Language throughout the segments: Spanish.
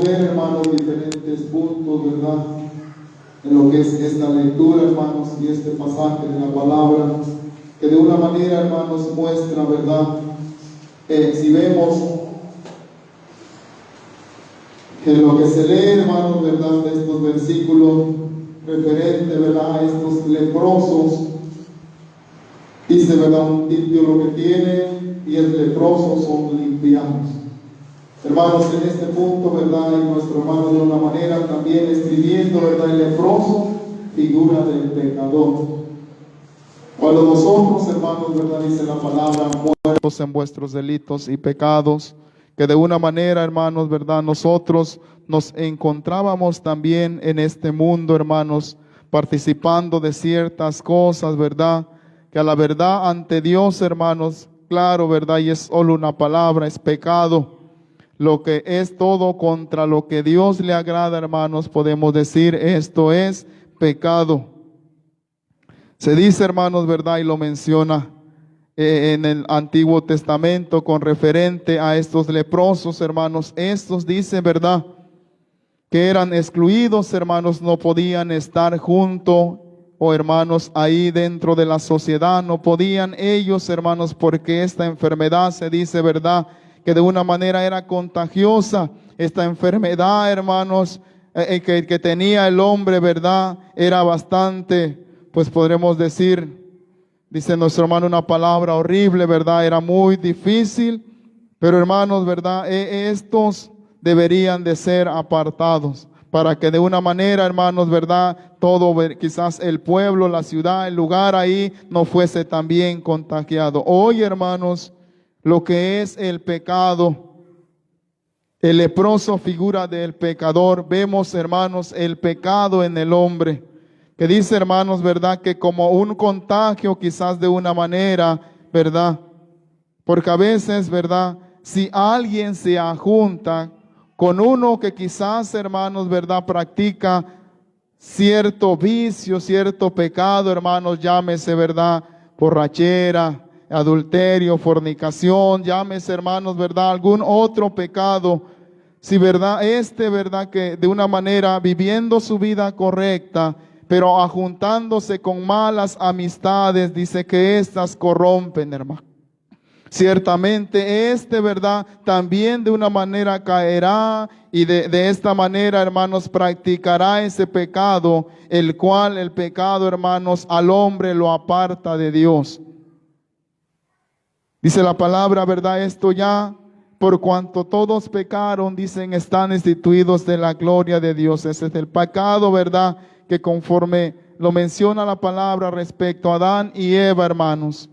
Ver, hermanos, diferentes puntos, ¿verdad? En lo que es esta lectura, hermanos, y este pasaje de la palabra, que de una manera, hermanos, muestra, ¿verdad? Si vemos que lo que se lee, hermanos, ¿verdad? De estos versículos referente, ¿verdad? A estos leprosos, dice, ¿verdad? Un limpio lo que tiene y el leproso son limpiados. Hermanos, en este punto, ¿verdad? Y nuestro hermano de una manera también escribiendo, ¿verdad? El leproso, figura del pecador. Cuando nosotros, hermanos, ¿verdad? Dice la palabra, muertos en vuestros delitos y pecados, que de una manera, hermanos, ¿verdad? Nosotros nos encontrábamos también en este mundo, hermanos, participando de ciertas cosas, ¿verdad? Que a la verdad ante Dios, hermanos, claro, ¿verdad? Y es solo una palabra, es pecado. Lo que es todo contra lo que Dios le agrada, hermanos, podemos decir, esto es pecado. Se dice, hermanos, ¿verdad? Y lo menciona en el Antiguo Testamento con referente a estos leprosos, hermanos. Estos dicen, ¿verdad? Que eran excluidos, hermanos, no podían estar junto o hermanos ahí dentro de la sociedad, no podían ellos, hermanos, porque esta enfermedad se dice, ¿verdad? Que de una manera era contagiosa. Esta enfermedad, hermanos, que tenía el hombre, ¿verdad? Era bastante, pues podremos decir, dice nuestro hermano, una palabra horrible, ¿verdad? Era muy difícil, pero hermanos, ¿verdad? Estos deberían de ser apartados para que de una manera, hermanos, ¿verdad? Todo, quizás el pueblo, la ciudad, el lugar ahí no fuese también contagiado. Hoy, hermanos, lo que es el pecado, el leproso figura del pecador. Vemos, hermanos, el pecado en el hombre, que dice, hermanos, ¿verdad? Que como un contagio quizás de una manera, ¿verdad? Porque a veces, ¿verdad? Si alguien se ajunta con uno que quizás, hermanos, ¿verdad? Practica cierto vicio, cierto pecado, hermanos, llámese, ¿verdad? Borrachera, adulterio, fornicación, llámese, hermanos, ¿verdad? Algún otro pecado. Si, ¿verdad? ¿Verdad? Que de una manera viviendo su vida correcta, pero ajuntándose con malas amistades, dice que estas corrompen, hermano. Ciertamente ¿verdad? También de una manera caerá y de esta manera, hermanos, practicará ese pecado, el cual el pecado, hermanos, al hombre lo aparta de Dios. Dice la palabra, ¿verdad? Esto ya, por cuanto todos pecaron, dicen, están destituidos de la gloria de Dios. Ese es el pecado, ¿verdad? Que conforme lo menciona la palabra respecto a Adán y Eva, hermanos.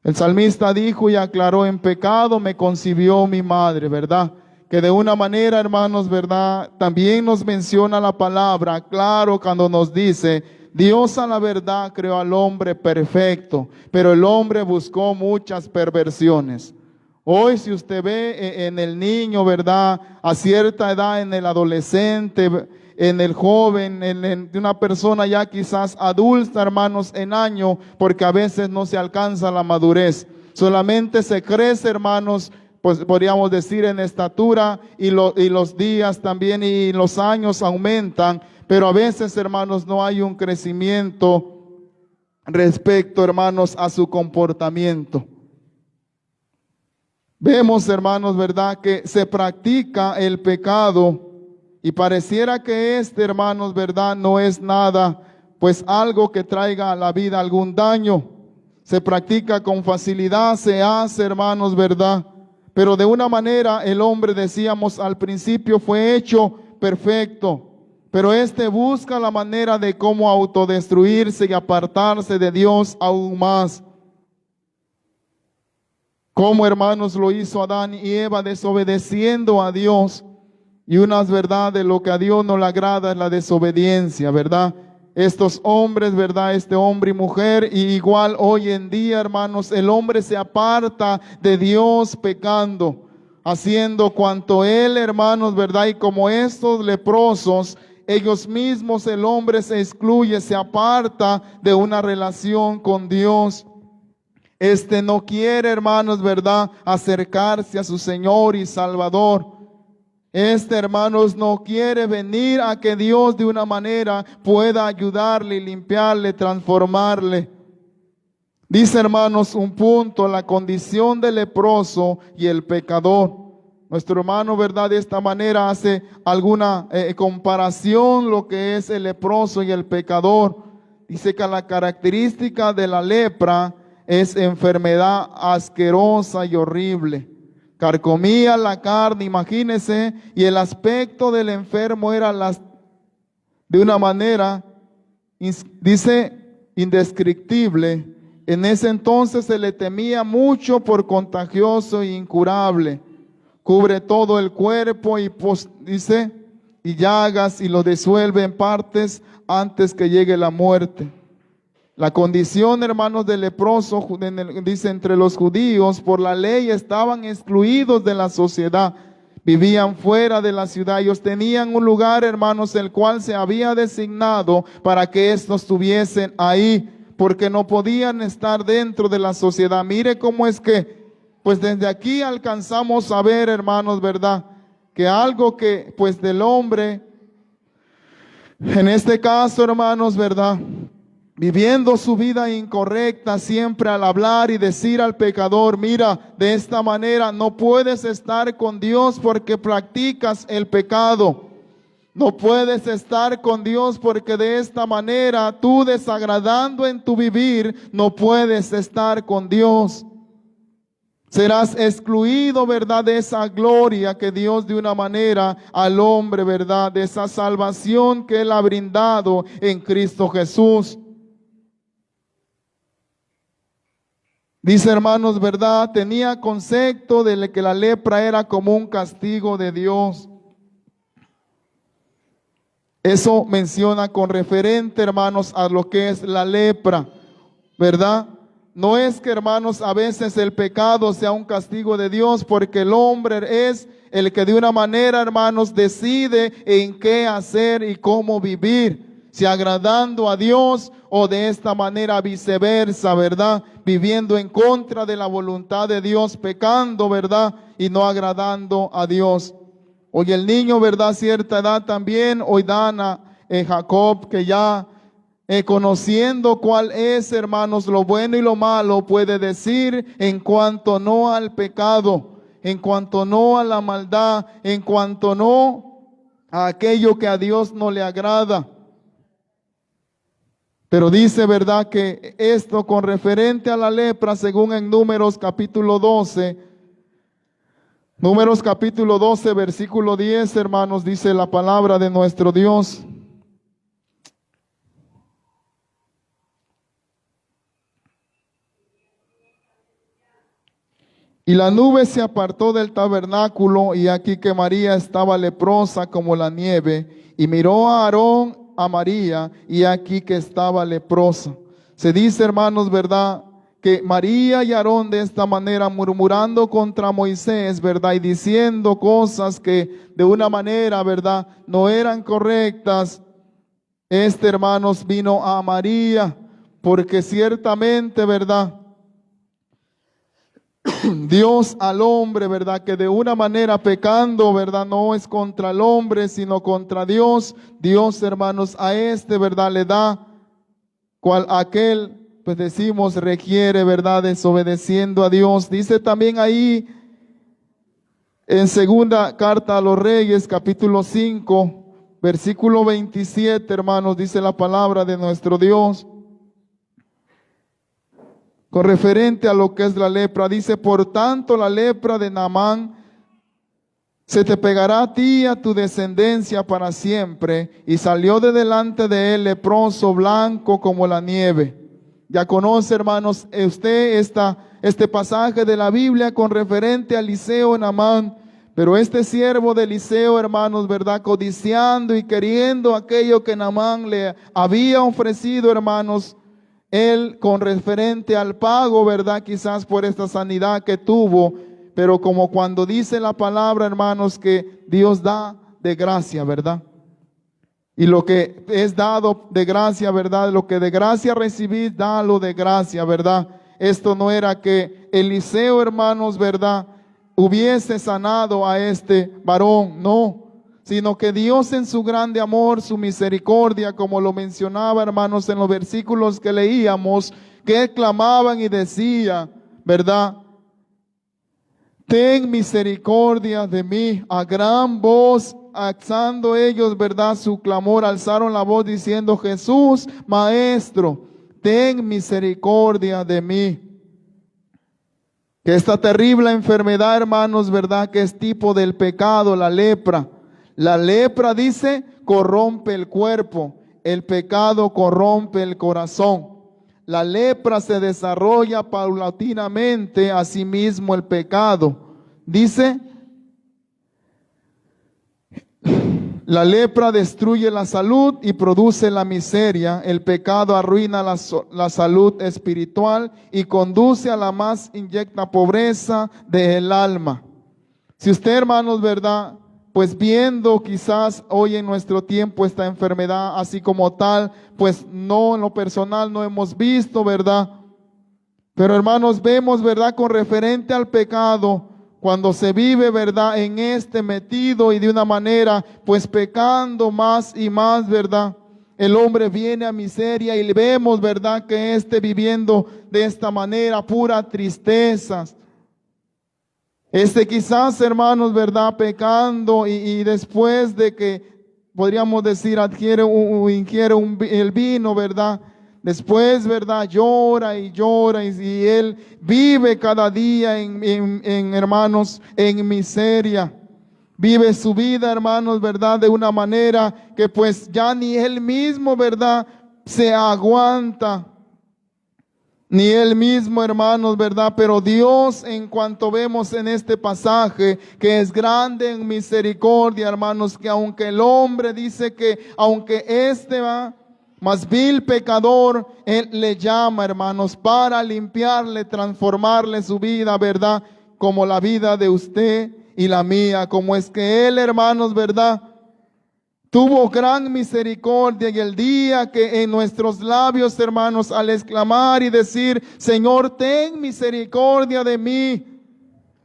El salmista dijo y aclaró, en pecado me concibió mi madre, ¿verdad? Que de una manera, hermanos, ¿verdad? También nos menciona la palabra, claro, cuando nos dice, Dios a la verdad creó al hombre perfecto, pero el hombre buscó muchas perversiones. Hoy si usted ve en el niño, ¿verdad? A cierta edad, en el adolescente, en el joven, en una persona ya quizás adulta, hermanos, en año, porque a veces no se alcanza la madurez. Solamente se crece, hermanos, pues podríamos decir en estatura y los días también y los años aumentan, pero a veces, hermanos, no hay un crecimiento respecto, hermanos, a su comportamiento. Vemos, hermanos, ¿verdad? Que se practica el pecado y pareciera que hermanos, ¿verdad? No es nada, pues algo que traiga a la vida algún daño. Se practica con facilidad, se hace, hermanos, ¿verdad? Pero de una manera el hombre, decíamos al principio, fue hecho perfecto. Pero busca la manera de cómo autodestruirse y apartarse de Dios aún más. Como, hermanos, lo hizo Adán y Eva, desobedeciendo a Dios. Y unas verdades, lo que a Dios no le agrada es la desobediencia, ¿verdad? Estos hombres, ¿verdad? Este hombre y mujer, y igual hoy en día, hermanos, el hombre se aparta de Dios pecando, haciendo cuanto él, hermanos, ¿verdad? Y como estos leprosos, ellos mismos, el hombre se excluye, se aparta de una relación con Dios. No quiere, hermanos, ¿verdad? Acercarse a su Señor y Salvador. Hermanos, no quiere venir a que Dios de una manera pueda ayudarle, limpiarle, transformarle. Dice, hermanos, un punto, la condición del leproso y el pecador. Nuestro hermano, ¿verdad? De esta manera hace alguna comparación lo que es el leproso y el pecador. Dice que la característica de la lepra es enfermedad asquerosa y horrible. Carcomía la carne, imagínense, y el aspecto del enfermo era de una manera, dice, indescriptible. En ese entonces se le temía mucho por contagioso e incurable. Cubre todo el cuerpo y dice, y llagas y lo disuelve en partes antes que llegue la muerte. La condición, hermanos, del leproso, dice, entre los judíos, por la ley estaban excluidos de la sociedad. Vivían fuera de la ciudad. Ellos tenían un lugar, hermanos, el cual se había designado para que estos estuviesen ahí, porque no podían estar dentro de la sociedad. Mire cómo es que, pues desde aquí alcanzamos a ver, hermanos, ¿verdad? Que algo que, pues del hombre, en este caso, hermanos, ¿verdad? Viviendo su vida incorrecta siempre al hablar y decir al pecador, mira, de esta manera no puedes estar con Dios porque practicas el pecado. No puedes estar con Dios porque de esta manera tú desagradando en tu vivir no puedes estar con Dios. Serás excluido, ¿verdad? De esa gloria que Dios de una manera al hombre, ¿verdad? De esa salvación que Él ha brindado en Cristo Jesús. Dice, hermanos, ¿verdad? Tenía concepto de que la lepra era como un castigo de Dios. Eso menciona con referente, hermanos, a lo que es la lepra, ¿verdad? No es que, hermanos, a veces el pecado sea un castigo de Dios, porque el hombre es el que de una manera, hermanos, decide en qué hacer y cómo vivir. Si agradando a Dios o de esta manera viceversa, ¿verdad? Viviendo en contra de la voluntad de Dios, pecando, ¿verdad? Y no agradando a Dios. Hoy el niño, ¿verdad? Cierta edad también, hoy dan Jacob, que ya conociendo cuál es, hermanos, lo bueno y lo malo, puede decir en cuanto no al pecado, en cuanto no a la maldad, en cuanto no a aquello que a Dios no le agrada. Pero dice, ¿verdad?, que esto con referente a la lepra, según en Números capítulo 12, versículo 10, hermanos, dice la palabra de nuestro Dios. Y la nube se apartó del tabernáculo, y aquí que María estaba leprosa como la nieve, y miró a Aarón, a María, y aquí que estaba leprosa. Se dice, hermanos, ¿verdad?, que María y Aarón de esta manera murmurando contra Moisés, ¿verdad?, y diciendo cosas que de una manera, ¿verdad?, no eran correctas. Hermanos, vino a María, porque ciertamente, ¿verdad?, Dios al hombre, ¿verdad?, que de una manera pecando, ¿verdad?, no es contra el hombre, sino contra Dios. Dios, hermanos, a ¿verdad?, le da cual aquel, pues decimos, requiere, ¿verdad?, desobedeciendo a Dios. Dice también ahí en segunda carta a los Reyes, capítulo 5, versículo 27, hermanos, dice la palabra de nuestro Dios. Con referente a lo que es la lepra, dice, por tanto la lepra de Naamán se te pegará a ti y a tu descendencia para siempre. Y salió de delante de él leproso, blanco como la nieve. Ya conoce, hermanos, usted este pasaje de la Biblia con referente a Eliseo en Naamán. Pero este siervo de Eliseo, hermanos, ¿verdad?, codiciando y queriendo aquello que Naamán le había ofrecido, hermanos, él con referente al pago, ¿verdad?, quizás por esta sanidad que tuvo, pero como cuando dice la palabra, hermanos, que Dios da de gracia, ¿verdad? Y lo que es dado de gracia, ¿verdad?, lo que de gracia recibís, dalo de gracia, ¿verdad? Esto no era que Eliseo, hermanos, ¿verdad?, hubiese sanado a este varón, no, sino que Dios en su grande amor, su misericordia, como lo mencionaba, hermanos, en los versículos que leíamos, que clamaban y decía, ¿verdad? Ten misericordia de mí. A gran voz, alzando ellos, ¿verdad?, su clamor, alzaron la voz diciendo, Jesús, Maestro, ten misericordia de mí. Que esta terrible enfermedad, hermanos, ¿verdad?, que es tipo del pecado, la lepra. La lepra, dice, corrompe el cuerpo. El pecado corrompe el corazón. La lepra se desarrolla paulatinamente, asimismo el pecado. Dice, la lepra destruye la salud y produce la miseria. El pecado arruina la salud espiritual y conduce a la más inyecta pobreza del alma. Si usted, hermanos, ¿verdad?, pues viendo quizás hoy en nuestro tiempo esta enfermedad así como tal, pues no, en lo personal no hemos visto, ¿verdad? Pero hermanos, vemos, ¿verdad?, con referente al pecado, cuando se vive, ¿verdad?, en este metido y de una manera, pues pecando más y más, ¿verdad? El hombre viene a miseria y vemos, ¿verdad?, que viviendo de esta manera, pura tristezas. Quizás, hermanos, ¿verdad?, pecando y después de que, podríamos decir, ingiere el vino, ¿verdad? Después, ¿verdad?, llora y él vive cada día hermanos, en miseria. Vive su vida, hermanos, ¿verdad?, de una manera que pues ya ni él mismo, ¿verdad?, se aguanta. Ni él mismo, hermanos, ¿verdad? Pero Dios, en cuanto vemos en este pasaje, que es grande en misericordia, hermanos, que aunque el hombre dice que, aunque va más vil pecador, Él le llama, hermanos, para limpiarle, transformarle su vida, ¿verdad? Como la vida de usted y la mía, como es que Él, hermanos, ¿verdad?, tuvo gran misericordia, y el día que en nuestros labios, hermanos, al exclamar y decir, Señor, ten misericordia de mí,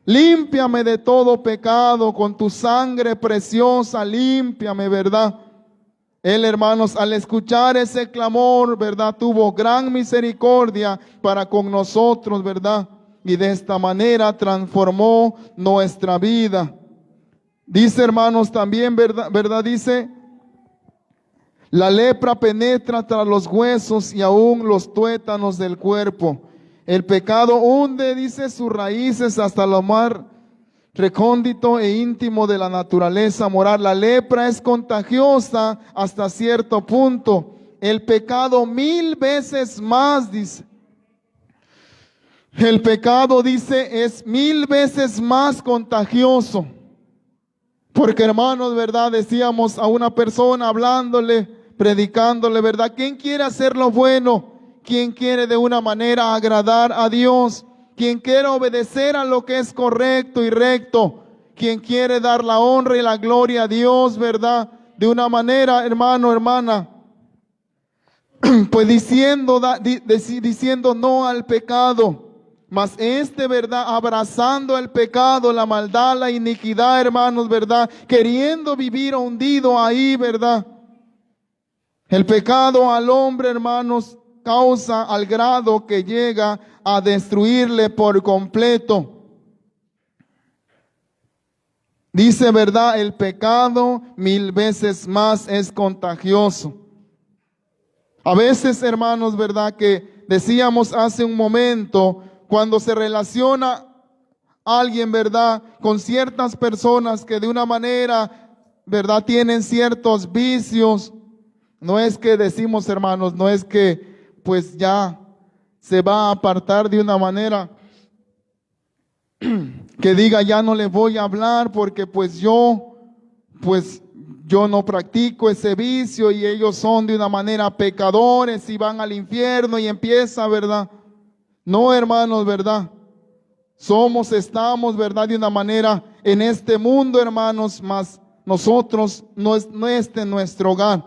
límpiame de todo pecado, con tu sangre preciosa, límpiame, ¿verdad? Él, hermanos, al escuchar ese clamor, ¿verdad?, tuvo gran misericordia para con nosotros, ¿verdad? Y de esta manera transformó nuestra vida. Dice, hermanos, también, ¿verdad? Dice, la lepra penetra tras los huesos y aún los tuétanos del cuerpo. El pecado hunde, dice, sus raíces hasta lo más recóndito e íntimo de la naturaleza moral. La lepra es contagiosa hasta cierto punto. El pecado 1000 veces más, dice. El pecado, dice, es 1000 veces más contagioso. Porque, hermanos, ¿verdad?, decíamos a una persona hablándole, predicándole, ¿verdad? ¿Quién quiere hacer lo bueno? ¿Quién quiere de una manera agradar a Dios? ¿Quién quiere obedecer a lo que es correcto y recto? ¿Quién quiere dar la honra y la gloria a Dios, ¿verdad? De una manera, hermano, hermana, pues diciendo no al pecado. Mas ¿verdad?, abrazando el pecado, la maldad, la iniquidad, hermanos, ¿verdad?, queriendo vivir hundido ahí, ¿verdad? El pecado al hombre, hermanos, causa al grado que llega a destruirle por completo. Dice, ¿verdad?, el pecado 1000 veces más es contagioso. A veces, hermanos, ¿verdad?, que decíamos hace un momento, cuando se relaciona alguien, ¿verdad?, con ciertas personas que de una manera, ¿verdad?, tienen ciertos vicios, no es que decimos, hermanos, no es que pues ya se va a apartar de una manera que diga, ya no le voy a hablar porque pues yo no practico ese vicio y ellos son de una manera pecadores y van al infierno y empieza, ¿verdad? No, hermanos, ¿verdad? Estamos, ¿verdad?, de una manera en este mundo, hermanos, mas nosotros no es nuestro hogar.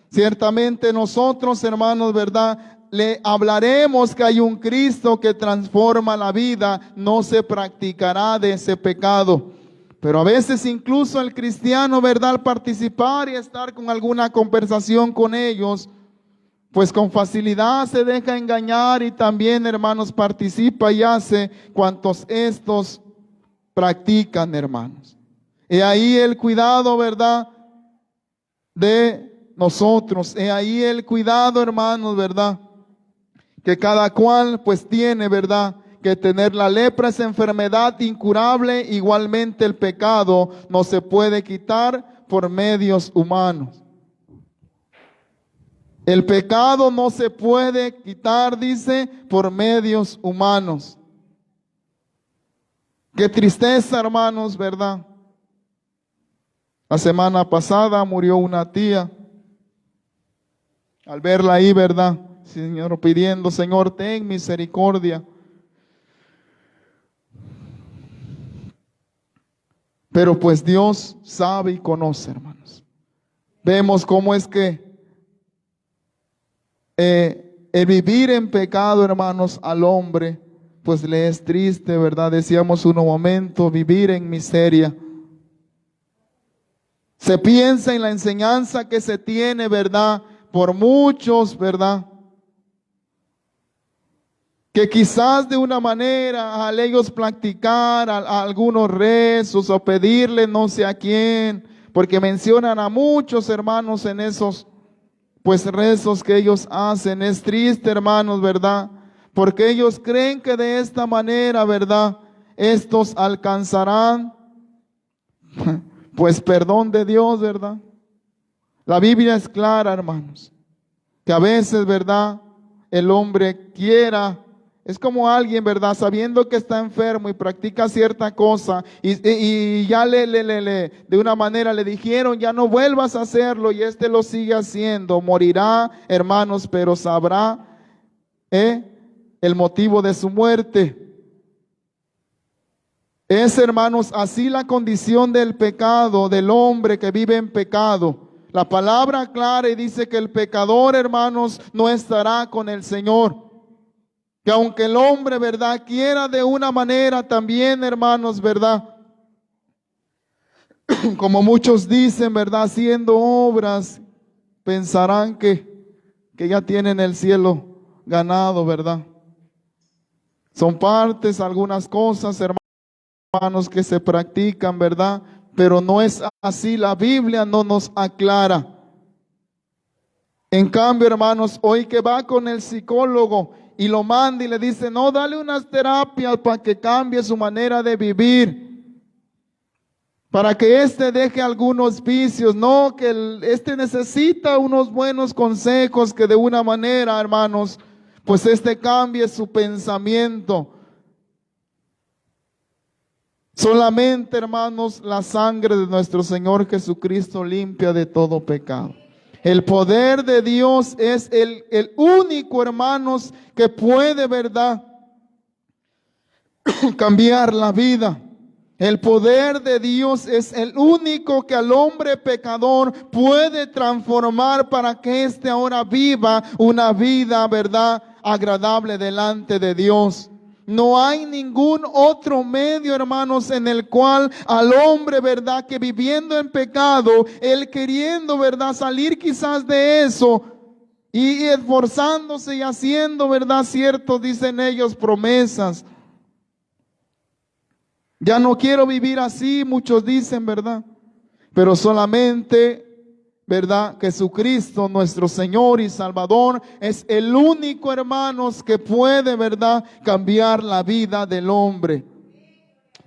Ciertamente nosotros, hermanos, ¿verdad?, le hablaremos que hay un Cristo que transforma la vida, no se practicará de ese pecado. Pero a veces incluso el cristiano, ¿verdad?, al participar y estar con alguna conversación con ellos, pues con facilidad se deja engañar y también, hermanos, participa y hace cuantos estos practican, hermanos. Y ahí el cuidado, ¿verdad?, de nosotros. He ahí el cuidado, hermanos, ¿verdad?, que cada cual pues tiene, ¿verdad?, que tener. La lepra es enfermedad incurable, igualmente el pecado no se puede quitar por medios humanos. El pecado no se puede quitar, dice, por medios humanos. Qué tristeza, hermanos, ¿verdad? La semana pasada murió una tía. Al verla ahí, ¿verdad?, Señor, pidiendo, Señor, ten misericordia. Pero pues Dios sabe y conoce, hermanos. Vemos cómo es que el vivir en pecado, hermanos, al hombre, pues le es triste, ¿verdad? Decíamos un momento, vivir en miseria. Se piensa en la enseñanza que se tiene, ¿verdad?, por muchos, ¿verdad?, que quizás de una manera al ellos practicar a algunos rezos o pedirle no sé a quién, porque mencionan a muchos hermanos en esos pues rezos que ellos hacen. Es triste, hermanos, ¿verdad? Porque ellos creen que de esta manera, ¿verdad?, estos alcanzarán pues perdón de Dios, ¿verdad? La Biblia es clara, hermanos, que a veces, ¿verdad?, el hombre quiera. Es como alguien, ¿verdad?, sabiendo que está enfermo y practica cierta cosa y ya de una manera le dijeron, ya no vuelvas a hacerlo, y lo sigue haciendo. Morirá, hermanos, pero sabrá el motivo de su muerte. Es, hermanos, así la condición del pecado, del hombre que vive en pecado. La palabra aclara y dice que el pecador, hermanos, no estará con el Señor. Que aunque el hombre, ¿verdad?, quiera de una manera también, hermanos, ¿verdad?, como muchos dicen, ¿verdad?, haciendo obras, pensarán que ya tienen el cielo ganado, ¿verdad? Son partes, algunas cosas, hermanos, que se practican, ¿verdad? Pero no es así. La Biblia no nos aclara. En cambio, hermanos, hoy que va con el psicólogo y lo manda y le dice, no, dale unas terapias para que cambie su manera de vivir, para que deje algunos vicios. No, que necesita unos buenos consejos, que de una manera, hermanos, pues cambie su pensamiento. Solamente, hermanos, la sangre de nuestro Señor Jesucristo limpia de todo pecado. El poder de Dios es el único, hermanos, que puede, ¿verdad?, cambiar la vida. El poder de Dios es el único que al hombre pecador puede transformar para que ahora viva una vida, ¿verdad?, agradable delante de Dios. No hay ningún otro medio, hermanos, en el cual al hombre, ¿verdad?, que viviendo en pecado, él queriendo, ¿verdad?, salir quizás de eso y esforzándose y haciendo, ¿verdad?, cierto, dicen ellos, promesas. Ya no quiero vivir así, muchos dicen, ¿verdad? Pero solamente, ¿verdad?, Jesucristo, nuestro Señor y Salvador, es el único, hermanos, que puede, ¿verdad?, cambiar la vida del hombre.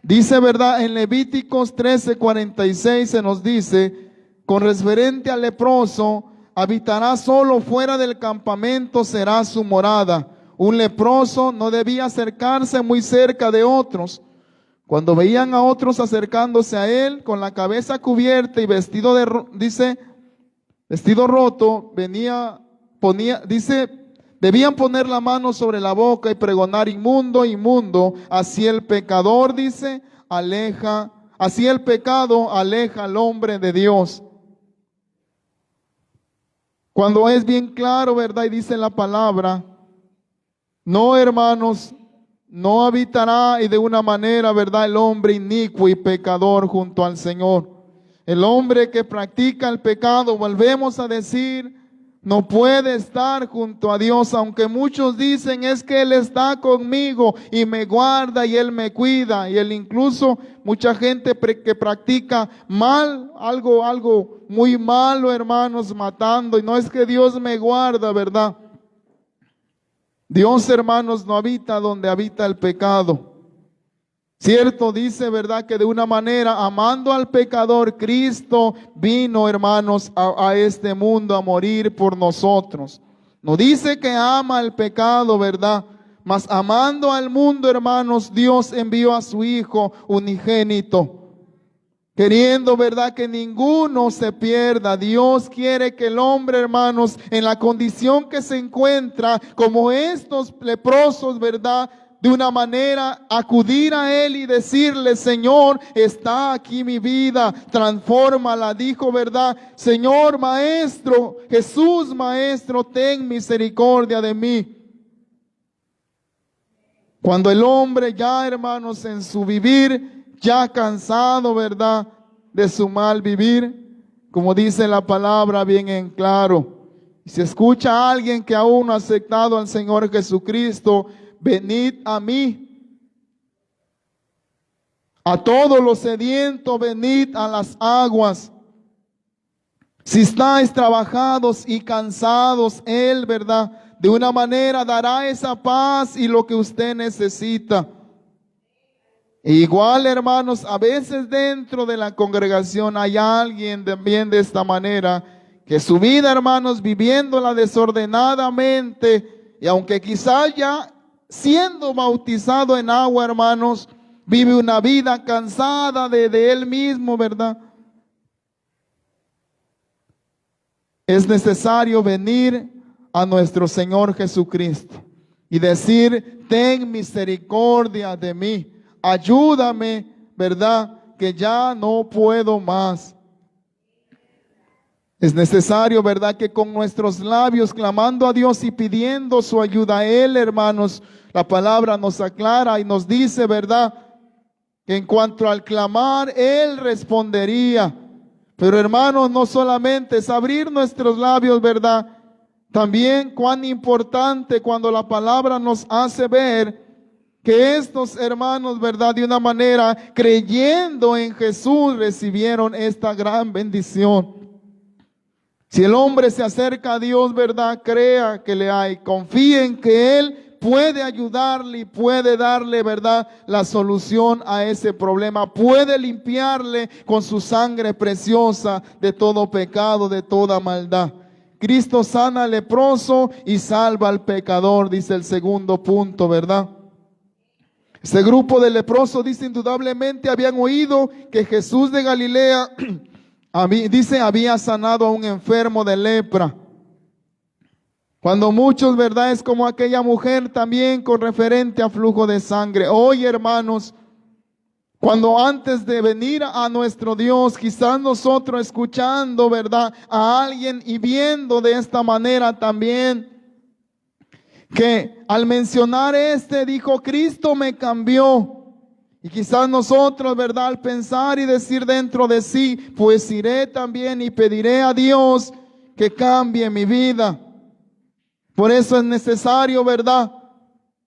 Dice, ¿verdad?, en Levíticos 13:46 se nos dice, con referente al leproso, habitará solo fuera del campamento, será su morada. Un leproso no debía acercarse muy cerca de otros. Cuando veían a otros acercándose a él con la cabeza cubierta y vestido roto, debían poner la mano sobre la boca y pregonar, inmundo, inmundo. Así el pecado aleja al hombre de Dios. Cuando es bien claro, ¿verdad? Y dice la palabra No, hermanos, no habitará y de una manera, ¿verdad?, el hombre inicuo y pecador junto al Señor. El hombre que practica el pecado, volvemos a decir, no puede estar junto a Dios, aunque muchos dicen es que Él está conmigo y me guarda y Él me cuida. Y Él incluso, mucha gente que practica mal, algo muy malo, hermanos, matando. Y no es que Dios me guarda, ¿verdad? Dios, hermanos, no habita donde habita el pecado. Cierto, dice, ¿verdad?, que de una manera, amando al pecador, Cristo vino, hermanos, a este mundo a morir por nosotros. No dice que ama el pecado, ¿verdad? Mas amando al mundo, hermanos, Dios envió a su Hijo unigénito, queriendo, ¿verdad?, que ninguno se pierda. Dios quiere que el hombre, hermanos, en la condición que se encuentra, como estos leprosos, ¿verdad?, de una manera acudir a Él y decirle, Señor, está aquí mi vida, transfórmala. Dijo, ¿verdad? Señor, Maestro, Jesús, Maestro, ten misericordia de mí. Cuando el hombre ya, hermanos, en su vivir, ya cansado, ¿verdad?, de su mal vivir, como dice la palabra bien en claro, si escucha a alguien que aún no ha aceptado al Señor Jesucristo, venid a mí. A todos los sedientos, venid a las aguas. Si estáis trabajados y cansados, Él, ¿verdad?, de una manera dará esa paz y lo que usted necesita. E igual, hermanos, a veces dentro de la congregación hay alguien también de esta manera, que su vida, hermanos, viviéndola desordenadamente, y aunque quizás ya siendo bautizado en agua, hermanos, vive una vida cansada de él mismo, ¿verdad? Es necesario venir a nuestro Señor Jesucristo y decir, ten misericordia de mí, ayúdame, ¿verdad?, que ya no puedo más. Es necesario, ¿verdad?, que con nuestros labios, clamando a Dios y pidiendo su ayuda a Él, hermanos, la palabra nos aclara y nos dice, ¿verdad?, que en cuanto al clamar, Él respondería. Pero, hermanos, no solamente es abrir nuestros labios, ¿verdad?, también cuán importante cuando la palabra nos hace ver que estos hermanos, ¿verdad?, de una manera, creyendo en Jesús, recibieron esta gran bendición. Si el hombre se acerca a Dios, ¿verdad?, crea que le hay, confíe en que Él puede ayudarle y puede darle, ¿verdad?, la solución a ese problema. Puede limpiarle con su sangre preciosa de todo pecado, de toda maldad. Cristo sana al leproso y salva al pecador, dice el segundo punto, ¿verdad? Este grupo de leprosos, dice, indudablemente habían oído que Jesús de Galilea había sanado a un enfermo de lepra. Cuando muchos, ¿verdad?, es como aquella mujer también con referente a flujo de sangre. Hoy, hermanos, cuando antes de venir a nuestro Dios, quizás nosotros escuchando, ¿verdad?, a alguien y viendo de esta manera también, que al mencionar dijo, Cristo me cambió. Y quizás nosotros, ¿verdad?, al pensar y decir dentro de sí, pues iré también y pediré a Dios que cambie mi vida. Por eso es necesario, ¿verdad?,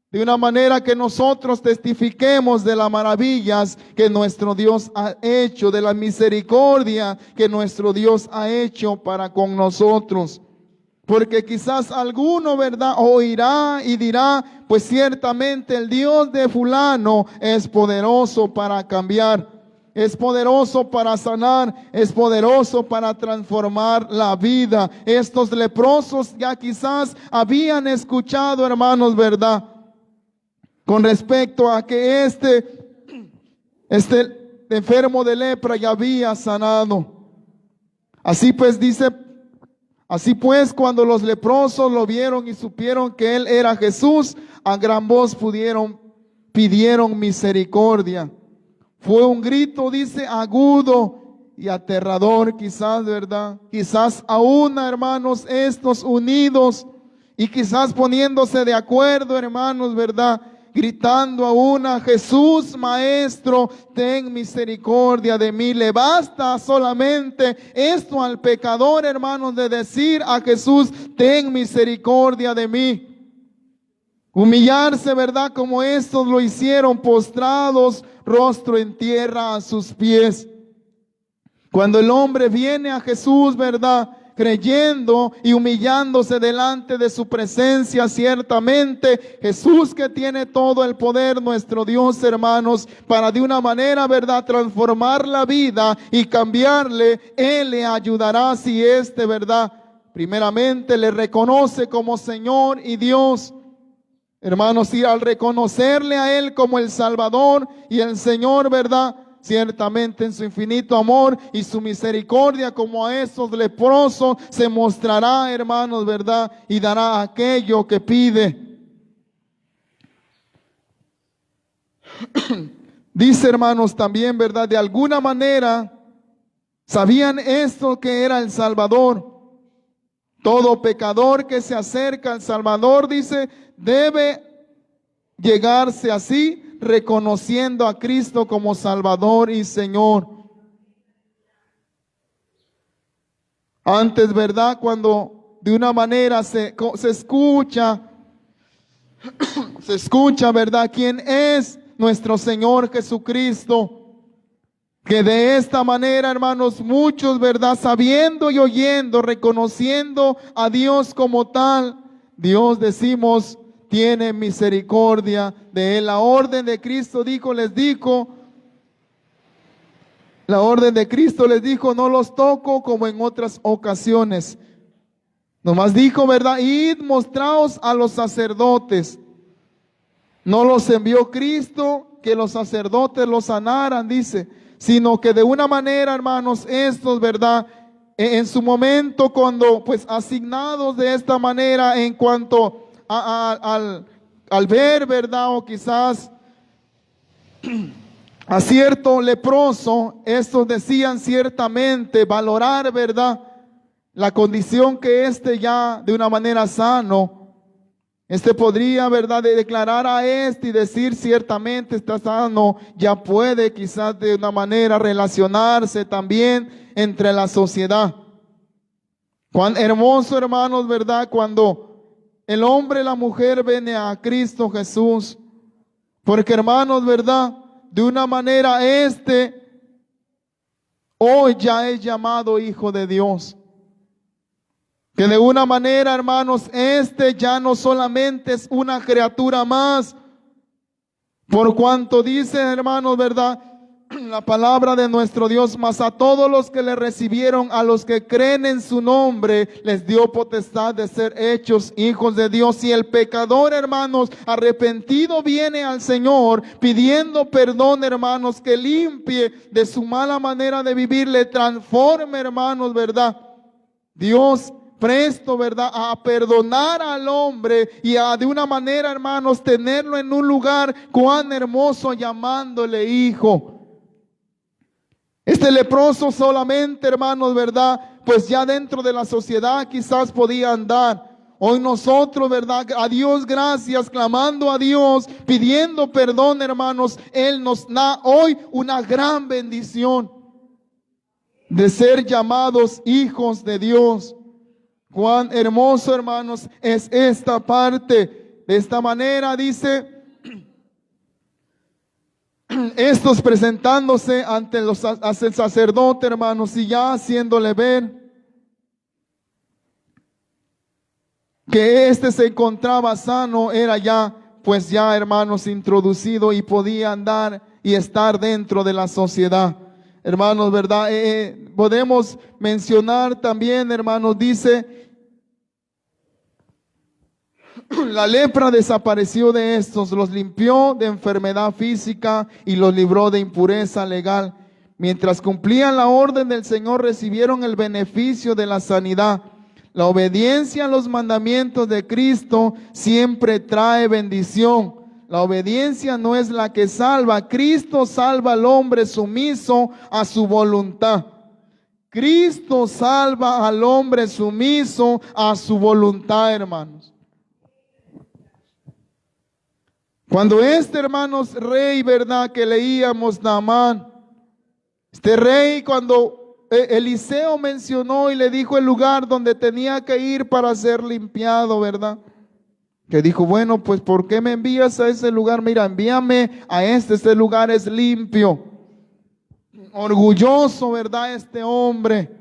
de una manera que nosotros testifiquemos de las maravillas que nuestro Dios ha hecho, de la misericordia que nuestro Dios ha hecho para con nosotros. Porque quizás alguno, ¿verdad?, oirá y dirá, pues ciertamente el Dios de fulano es poderoso para cambiar, es poderoso para sanar, es poderoso para transformar la vida. Estos leprosos ya quizás habían escuchado, hermanos, ¿verdad?, con respecto a que este enfermo de lepra ya había sanado. Así pues, cuando los leprosos lo vieron y supieron que él era Jesús, a gran voz pidieron misericordia. Fue un grito, dice, agudo y aterrador, quizás, ¿verdad? Quizás aún, hermanos, estos unidos y quizás poniéndose de acuerdo, hermanos, ¿verdad? Gritando a una: Jesús, Maestro, ten misericordia de mí. Le basta solamente esto al pecador, hermanos, de decir a Jesús: ten misericordia de mí. Humillarse, ¿verdad? Como estos lo hicieron, postrados, rostro en tierra a sus pies. Cuando el hombre viene a Jesús, ¿verdad?, creyendo y humillándose delante de su presencia, ciertamente Jesús, que tiene todo el poder, nuestro Dios, hermanos, para de una manera, ¿verdad?, transformar la vida y cambiarle, Él le ayudará si ¿verdad?, primeramente le reconoce como Señor y Dios. Hermanos, y al reconocerle a Él como el Salvador y el Señor, ¿verdad?, ciertamente en su infinito amor y su misericordia, como a esos leprosos, se mostrará, hermanos, ¿verdad?, y dará aquello que pide. Dice, hermanos, también, ¿verdad?, de alguna manera sabían esto, que era el Salvador. Todo pecador que se acerca al Salvador, dice, debe llegarse así, reconociendo a Cristo como Salvador y Señor. Antes, ¿verdad?, cuando de una manera se escucha, ¿verdad?, quién es nuestro Señor Jesucristo. Que de esta manera, hermanos, muchos, ¿verdad?, sabiendo y oyendo, reconociendo a Dios como tal, Dios, decimos, tiene misericordia de Él. La orden de Cristo les dijo, no los toco como en otras ocasiones. Nomás dijo, ¿verdad?, id, mostraos a los sacerdotes. No los envió Cristo que los sacerdotes los sanaran, dice, sino que de una manera, hermanos, estos, ¿verdad?, en su momento, cuando pues asignados de esta manera, en cuanto al ver, ¿verdad?, o quizás a cierto leproso, estos decían ciertamente valorar, ¿verdad?, la condición que ya de una manera sano. Podría, ¿verdad?, de declarar a y decir ciertamente está sano, ya puede quizás de una manera relacionarse también entre la sociedad. Cuán hermoso, hermanos, ¿verdad?, cuando el hombre y la mujer ven a Cristo Jesús. Porque, hermanos, ¿verdad?, de una manera hoy ya es llamado hijo de Dios. Que de una manera, hermanos, ya no solamente es una criatura más, por cuanto dice, hermanos, ¿verdad?, la palabra de nuestro Dios, mas a todos los que le recibieron, a los que creen en su nombre, les dio potestad de ser hechos hijos de Dios. Y el pecador, hermanos, arrepentido viene al Señor, pidiendo perdón, hermanos, que limpie de su mala manera de vivir, le transforme, hermanos, ¿verdad?, Dios presto, ¿verdad?, a perdonar al hombre y a de una manera, hermanos, tenerlo en un lugar cuán hermoso, llamándole hijo. Este leproso solamente, hermanos, ¿verdad?, pues ya dentro de la sociedad quizás podía andar. Hoy nosotros, ¿verdad?, a Dios gracias, clamando a Dios, pidiendo perdón, hermanos, Él nos da hoy una gran bendición de ser llamados hijos de Dios. Cuán hermoso, hermanos, es esta parte. De esta manera dice, estos presentándose ante el sacerdote, hermanos, y ya haciéndole ver que se encontraba sano, era ya, pues ya, hermanos, introducido y podía andar y estar dentro de la sociedad. Hermanos, ¿verdad? Podemos mencionar también, hermanos, dice, la lepra desapareció de estos, los limpió de enfermedad física y los libró de impureza legal. Mientras cumplían la orden del Señor, recibieron el beneficio de la sanidad. La obediencia a los mandamientos de Cristo siempre trae bendición. La obediencia no es la que salva. Cristo salva al hombre sumiso a su voluntad. Cristo salva al hombre sumiso a su voluntad, hermanos. Cuando hermanos, rey, ¿verdad? Que leíamos Naamán. Este rey, cuando Eliseo mencionó y le dijo el lugar donde tenía que ir para ser limpiado, ¿verdad? Que dijo, bueno, pues ¿por qué me envías a ese lugar? Mira, envíame a este lugar es limpio. Orgulloso, ¿verdad? Este hombre.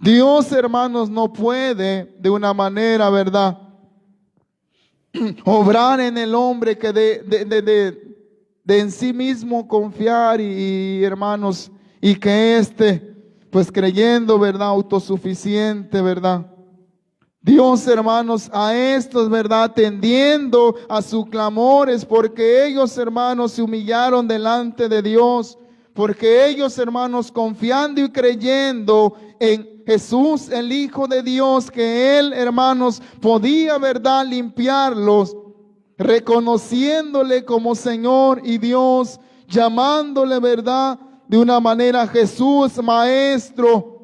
Dios, hermanos, no puede de una manera, ¿verdad? Obrar en el hombre que de en sí mismo confiar y hermanos, y que pues creyendo, ¿verdad? Autosuficiente, ¿verdad? Dios, hermanos, a estos, ¿verdad? Atendiendo a sus clamores, porque ellos, hermanos, se humillaron delante de Dios, porque ellos, hermanos, confiando y creyendo en Jesús, el Hijo de Dios, que Él, hermanos, podía, ¿verdad?, limpiarlos, reconociéndole como Señor y Dios, llamándole, ¿verdad?, de una manera Jesús, Maestro,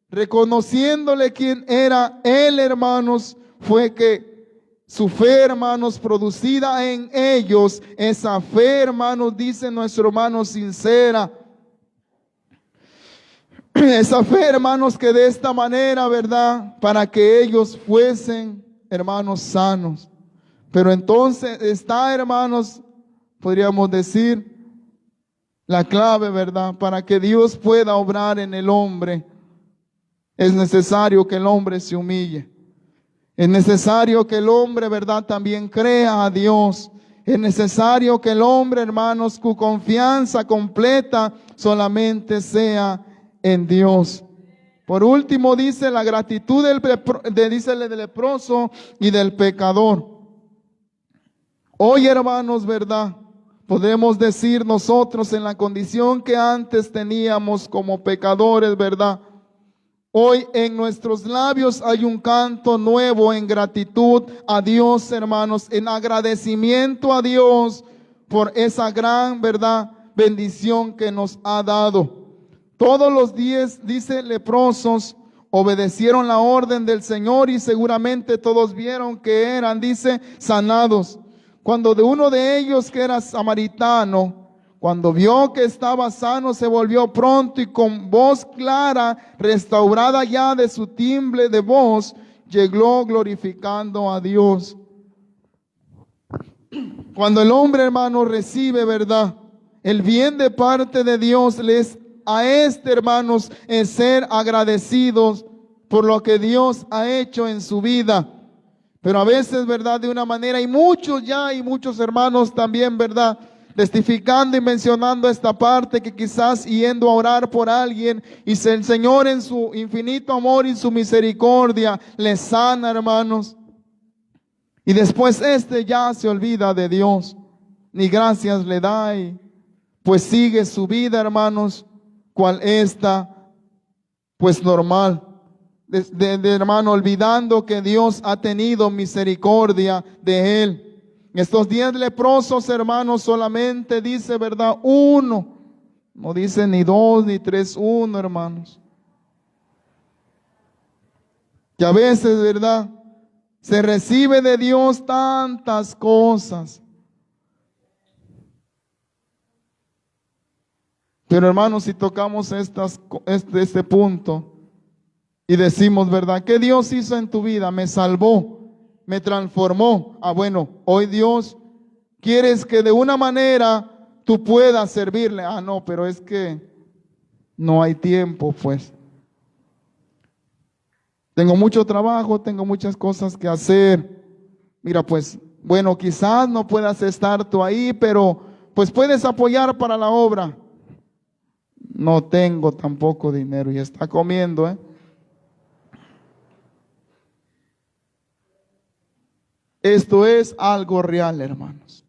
reconociéndole quién era Él, hermanos, fue que su fe, hermanos, producida en ellos, esa fe, hermanos, dice nuestro hermano, sincera. Esa fe, hermanos, que de esta manera, ¿verdad? Para que ellos fuesen, hermanos, sanos. Pero entonces está, hermanos, podríamos decir, la clave, ¿verdad? Para que Dios pueda obrar en el hombre, es necesario que el hombre se humille. Es necesario que el hombre, ¿verdad?, también crea a Dios. Es necesario que el hombre, hermanos, su confianza completa solamente sea en Dios. Por último, dice la gratitud del leproso y del pecador. Hoy, hermanos, ¿verdad? Podemos decir nosotros en la condición que antes teníamos como pecadores, ¿verdad? Hoy en nuestros labios hay un canto nuevo en gratitud a Dios, hermanos, en agradecimiento a Dios por esa gran, ¿verdad?, bendición que nos ha dado. Todos los 10, dice, leprosos obedecieron la orden del Señor y seguramente todos vieron que eran, dice, sanados. Cuando de uno de ellos, que era samaritano, cuando vio que estaba sano, se volvió pronto y con voz clara, restaurada ya de su timbre de voz, llegó glorificando a Dios. Cuando el hombre, hermano, recibe, ¿verdad?, el bien de parte de Dios, les a hermanos, es ser agradecidos por lo que Dios ha hecho en su vida. Pero a veces, ¿verdad?, de una manera, y muchos hermanos también, ¿verdad?, testificando y mencionando esta parte, que quizás yendo a orar por alguien y el Señor en su infinito amor y su misericordia les sana, hermanos. Y después ya se olvida de Dios, ni gracias le da y pues sigue su vida, hermanos, cual pues normal. Hermano, olvidando que Dios ha tenido misericordia de él. Estos 10 leprosos, hermanos, solamente dice, ¿verdad?, uno. No dice ni 2 ni 3, uno, hermanos. Que a veces, ¿verdad?, se recibe de Dios tantas cosas. Pero, hermanos, si tocamos este punto y decimos, ¿verdad?, ¿qué Dios hizo en tu vida? Me salvó, me transformó. Bueno, hoy Dios quieres que de una manera tú puedas servirle. No, pero es que no hay tiempo, pues. Tengo mucho trabajo, tengo muchas cosas que hacer. Mira, pues, bueno, quizás no puedas estar tú ahí, pero pues puedes apoyar para la obra. No tengo tampoco dinero y está comiendo, Esto es algo real, hermanos.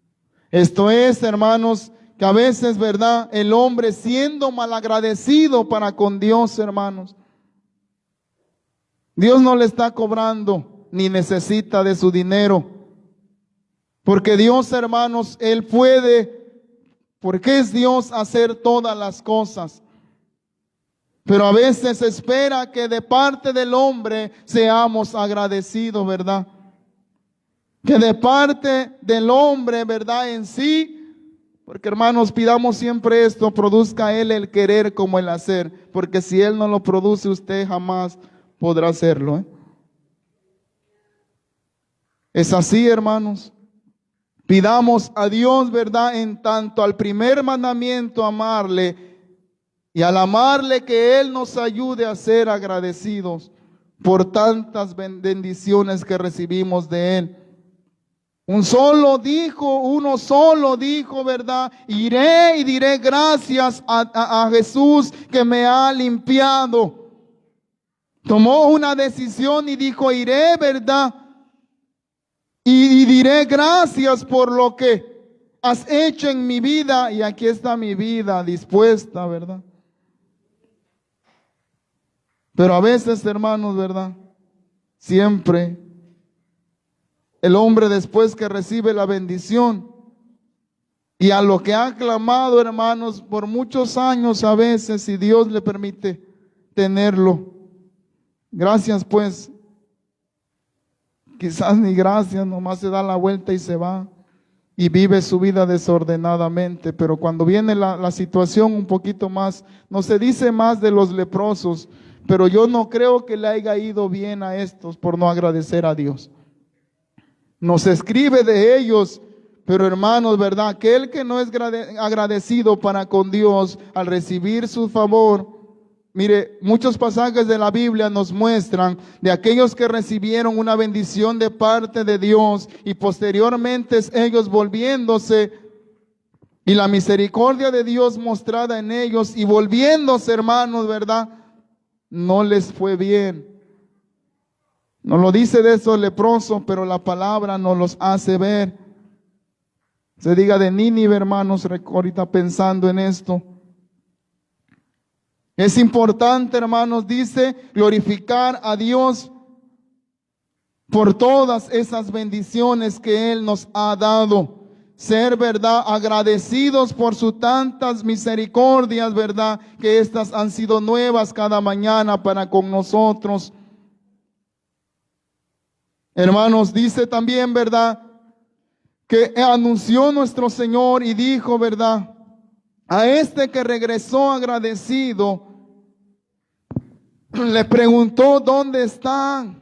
Esto es, hermanos, que a veces, ¿verdad?, el hombre siendo malagradecido para con Dios, hermanos, Dios no le está cobrando ni necesita de su dinero. Porque Dios, hermanos, Él puede, porque es Dios, hacer todas las cosas. Pero a veces espera que de parte del hombre seamos agradecidos, ¿verdad? que de parte del hombre, ¿verdad? En sí, porque hermanos, pidamos siempre esto, produzca Él el querer como el hacer, porque si Él no lo produce, usted jamás podrá hacerlo, ¿eh? Es así, hermanos. Pidamos a Dios, ¿verdad? En tanto al primer mandamiento, amarle, y al amarle que Él nos ayude a ser agradecidos por tantas bendiciones que recibimos de Él. Uno solo dijo, ¿verdad? Iré y diré gracias a Jesús que me ha limpiado. Tomó una decisión y dijo, iré, ¿verdad? Y diré gracias por lo que has hecho en mi vida. Y aquí está mi vida dispuesta, ¿verdad? Pero a veces, hermanos, ¿verdad? Siempre el hombre, después que recibe la bendición y a lo que ha clamado, hermanos, por muchos años a veces, si Dios le permite tenerlo, gracias pues, quizás ni gracias, nomás se da la vuelta y se va y vive su vida desordenadamente. Pero cuando viene la situación un poquito más, no se dice más de los leprosos, pero yo no creo que le haya ido bien a estos por no agradecer a Dios. Nos escribe de ellos, pero hermanos, ¿verdad? Aquel que no es agradecido para con Dios al recibir su favor. Mire, muchos pasajes de la Biblia nos muestran de aquellos que recibieron una bendición de parte de Dios y posteriormente ellos volviéndose y la misericordia de Dios mostrada en ellos y volviéndose, hermanos, ¿verdad? No les fue bien. No lo dice de esos leprosos, pero la palabra nos los hace ver. Se diga de Nínive, hermanos, ahorita pensando en esto. Es importante, hermanos, dice, glorificar a Dios por todas esas bendiciones que Él nos ha dado. Ser, ¿verdad?, agradecidos por sus tantas misericordias, ¿verdad?, que estas han sido nuevas cada mañana para con nosotros. Hermanos, dice también, ¿verdad?, que anunció nuestro Señor y dijo, ¿verdad?, a este que regresó agradecido, le preguntó, ¿dónde están?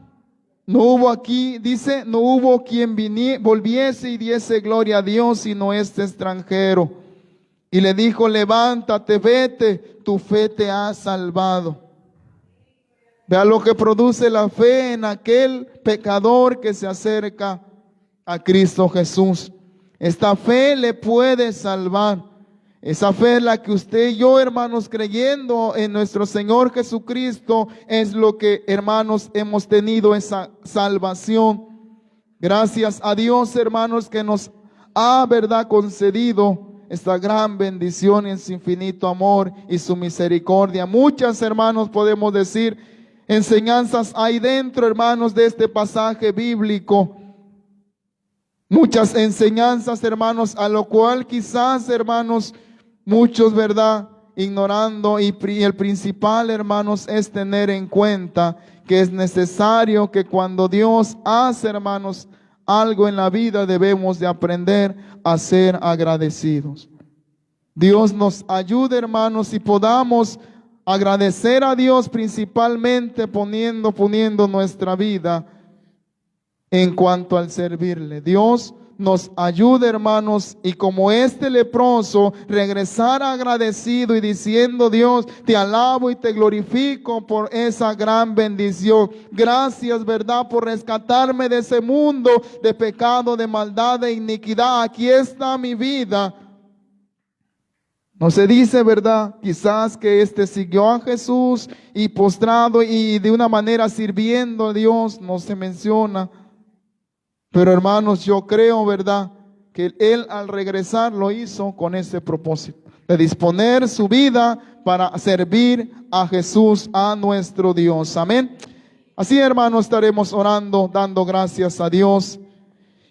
No hubo aquí, dice, no hubo quien volviese y diese gloria a Dios, sino este extranjero. Y le dijo, levántate, vete, tu fe te ha salvado. Vea lo que produce la fe en aquel pecador que se acerca a Cristo Jesús. Esta fe le puede salvar. Esa fe es la que usted y yo, hermanos, creyendo en nuestro Señor Jesucristo, es lo que, hermanos, hemos tenido esa salvación. Gracias a Dios, hermanos, que nos ha, ¿verdad?, concedido esta gran bendición en su infinito amor y su misericordia. Muchas, hermanos, podemos decir, enseñanzas hay dentro, hermanos, de este pasaje bíblico. Muchas enseñanzas, hermanos, a lo cual quizás, hermanos, muchos, ¿verdad?, ignorando, y el principal, hermanos, es tener en cuenta que es necesario que cuando Dios hace, hermanos, algo en la vida, debemos de aprender a ser agradecidos. Dios nos ayude, hermanos, y podamos agradecer a Dios principalmente poniendo nuestra vida en cuanto al servirle. Dios nos ayude, hermanos, y como este leproso, regresar agradecido y diciendo, Dios, te alabo y te glorifico por esa gran bendición. Gracias, ¿verdad?, por rescatarme de ese mundo de pecado, de maldad, de iniquidad. Aquí está mi vida. No se dice, ¿verdad?, quizás que siguió a Jesús y postrado y de una manera sirviendo a Dios, no se menciona. Pero hermanos, yo creo, ¿verdad?, que Él al regresar lo hizo con ese propósito, de disponer su vida para servir a Jesús, a nuestro Dios. Amén. Así, hermanos, estaremos orando, dando gracias a Dios,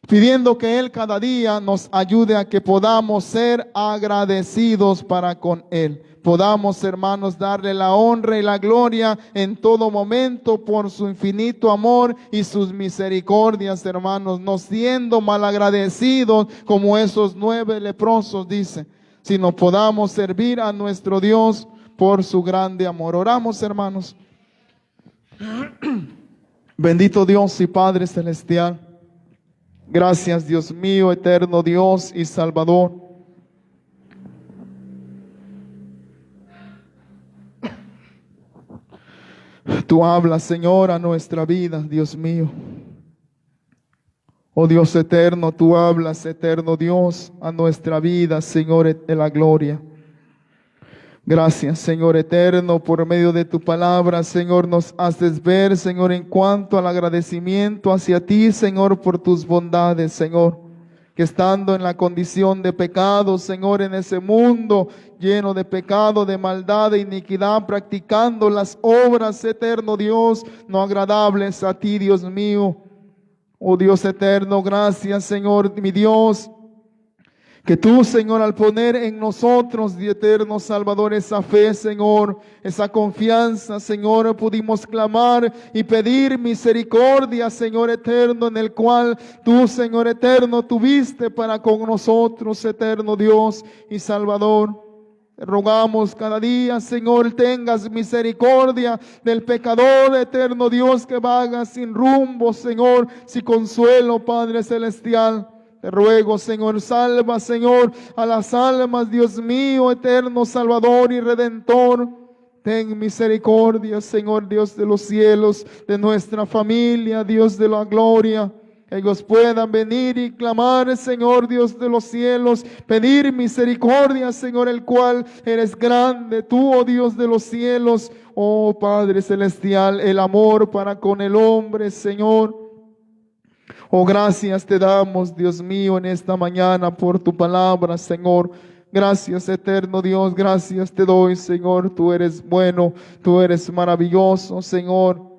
pidiendo que Él cada día nos ayude a que podamos ser agradecidos para con Él. podamos, hermanos, darle la honra y la gloria en todo momento por su infinito amor y sus misericordias, hermanos, no siendo malagradecidos como esos 9 leprosos, dice, sino podamos servir a nuestro Dios por su grande amor. Oramos, hermanos. Bendito Dios y Padre Celestial, gracias, Dios mío, eterno Dios y Salvador. Tú hablas, Señor, a nuestra vida, Dios mío. Oh Dios eterno, tú hablas, eterno Dios, a nuestra vida, Señor de la gloria. Gracias, Señor eterno, por medio de tu palabra, Señor, nos haces ver, Señor, en cuanto al agradecimiento hacia ti, Señor, por tus bondades, Señor, que estando en la condición de pecado, Señor, en ese mundo lleno de pecado, de maldad, de iniquidad, practicando las obras, eterno Dios, no agradables a ti, Dios mío. Oh Dios eterno, gracias, Señor, mi Dios, que tú, Señor, al poner en nosotros, Dios eterno Salvador, esa fe, Señor, esa confianza, Señor, pudimos clamar y pedir misericordia, Señor eterno, en el cual tú, Señor eterno, tuviste para con nosotros, eterno Dios y Salvador. Te rogamos cada día, Señor, tengas misericordia del pecador, eterno Dios, que vaga sin rumbo, Señor, sin consuelo, Padre Celestial. Te ruego, Señor, salva, Señor, a las almas, Dios mío, eterno Salvador y Redentor. Ten misericordia, Señor, Dios de los cielos, de nuestra familia, Dios de la gloria. Ellos puedan venir y clamar, Señor, Dios de los cielos, pedir misericordia, Señor, el cual eres grande, tú, oh Dios de los cielos, oh Padre Celestial, el amor para con el hombre, Señor. Oh, gracias te damos, Dios mío, en esta mañana por tu palabra, Señor. Gracias, eterno Dios, gracias te doy, Señor. Tú eres bueno, tú eres maravilloso, Señor.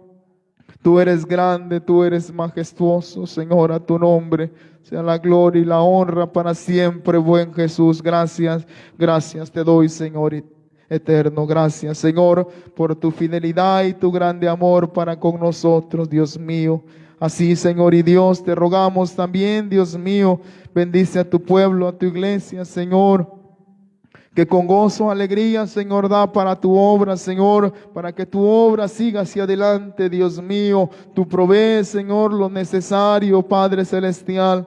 Tú eres grande, tú eres majestuoso, Señor, a tu nombre sea la gloria y la honra para siempre, buen Jesús. Gracias, gracias te doy, Señor eterno. Gracias, Señor, por tu fidelidad y tu grande amor para con nosotros, Dios mío. Así, Señor y Dios, te rogamos también, Dios mío, bendice a tu pueblo, a tu iglesia, Señor, que con gozo, alegría, Señor, da para tu obra, Señor, para que tu obra siga hacia adelante, Dios mío. Tú provees, Señor, lo necesario, Padre Celestial.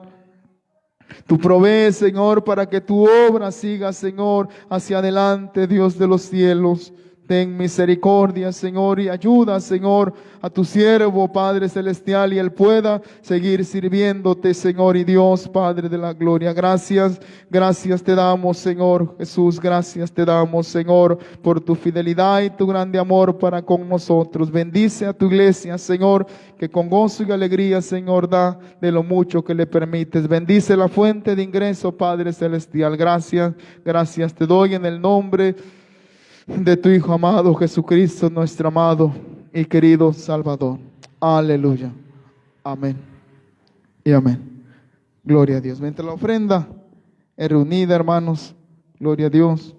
Tú provees, Señor, para que tu obra siga, Señor, hacia adelante, Dios de los cielos. Ten misericordia, Señor, y ayuda, Señor, a tu siervo, Padre Celestial, y él pueda seguir sirviéndote, Señor y Dios, Padre de la gloria. Gracias, gracias te damos, Señor Jesús, gracias te damos, Señor, por tu fidelidad y tu grande amor para con nosotros. Bendice a tu iglesia, Señor, que con gozo y alegría, Señor, da de lo mucho que le permites. Bendice la fuente de ingreso, Padre Celestial. Gracias, gracias te doy en el nombre de tu Hijo amado Jesucristo, nuestro amado y querido Salvador. Aleluya. Amén y amén. Gloria a Dios. Mientras la ofrenda es reunida, hermanos, gloria a Dios,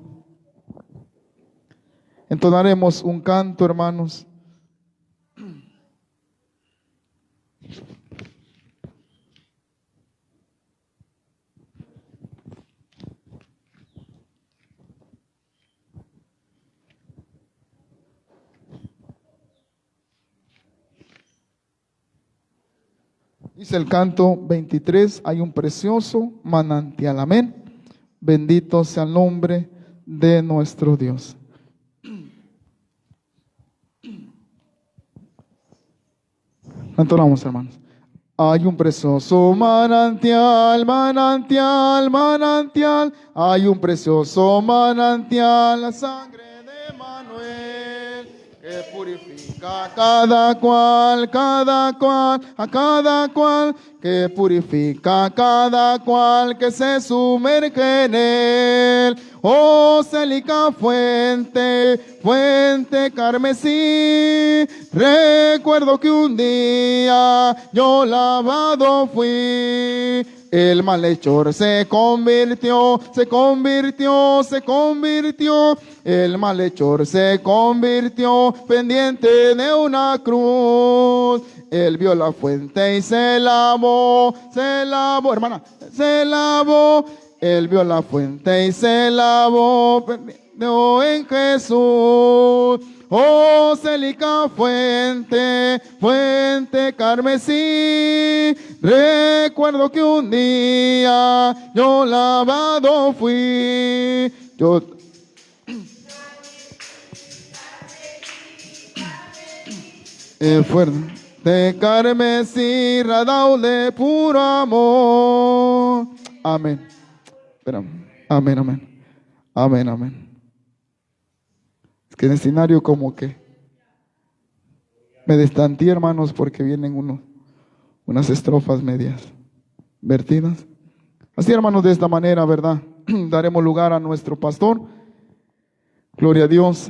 entonaremos un canto, hermanos. Dice el canto 23, hay un precioso manantial. Amén. Bendito sea el nombre de nuestro Dios. Entonamos, hermanos. Hay un precioso manantial, manantial, manantial. Hay un precioso manantial, la sangre de Manuel, que purifica a cada cual, a cada cual, que purifica a cada cual que se sumerge en él. Oh, célica fuente, fuente carmesí, recuerdo que un día yo lavado fui El malhechor se convirtió, el malhechor se convirtió pendiente de una cruz. Él vio la fuente y se lavó, hermana, se lavó. Él vio la fuente y se lavó en Jesús. Oh, célica fuente, fuente carmesí, recuerdo que un día yo lavado fui. Fuerte carmesí, radau de puro amor. Amén. Amén, amén. Amén, amén. Es que en el escenario como que me destanté, hermanos, porque vienen unas estrofas medias vertidas. Así, hermanos, de esta manera, ¿verdad? Daremos lugar a nuestro pastor. Gloria a Dios.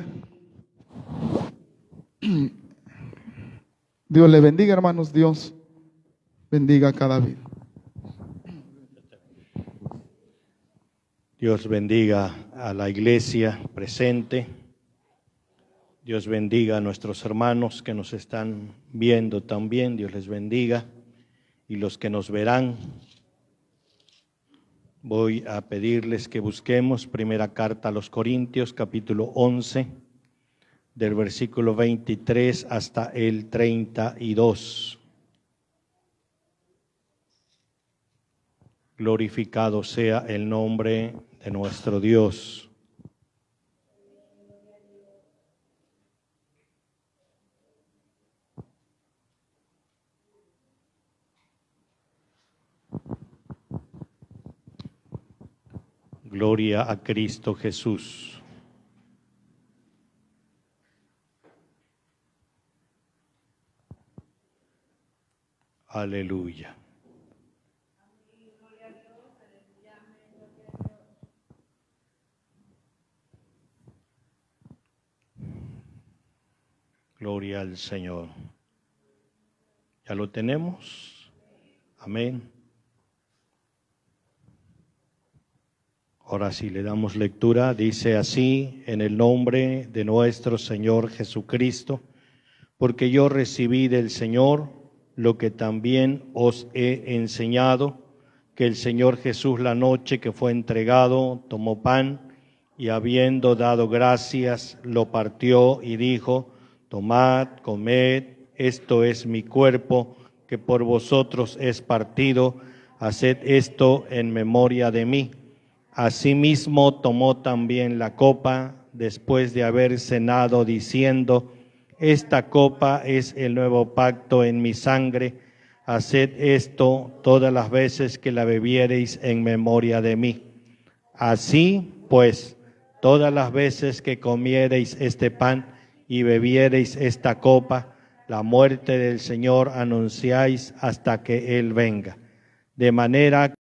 Dios le bendiga, hermanos. Dios bendiga a cada vida. Dios bendiga a la iglesia presente. Dios bendiga a nuestros hermanos que nos están viendo también. Dios les bendiga. Y los que nos verán, voy a pedirles que busquemos primera carta a los Corintios, capítulo 11, del versículo 23 hasta el 32. Glorificado sea el nombre de nuestro Dios. Gloria a Cristo Jesús. Aleluya. Gloria al Señor. ¿Ya lo tenemos? Amén. Ahora sí le damos lectura. Dice así: en el nombre de nuestro Señor Jesucristo, porque yo recibí del Señor lo que también os he enseñado, que el Señor Jesús, la noche que fue entregado, tomó pan y habiendo dado gracias, lo partió y dijo: tomad, comed, esto es mi cuerpo, que por vosotros es partido, haced esto en memoria de mí. Asimismo tomó también la copa, después de haber cenado, diciendo: esta copa es el nuevo pacto en mi sangre, haced esto todas las veces que la bebiereis en memoria de mí. Así pues, todas las veces que comiereis este pan y bebiereis esta copa, la muerte del Señor anunciáis hasta que Él venga. De manera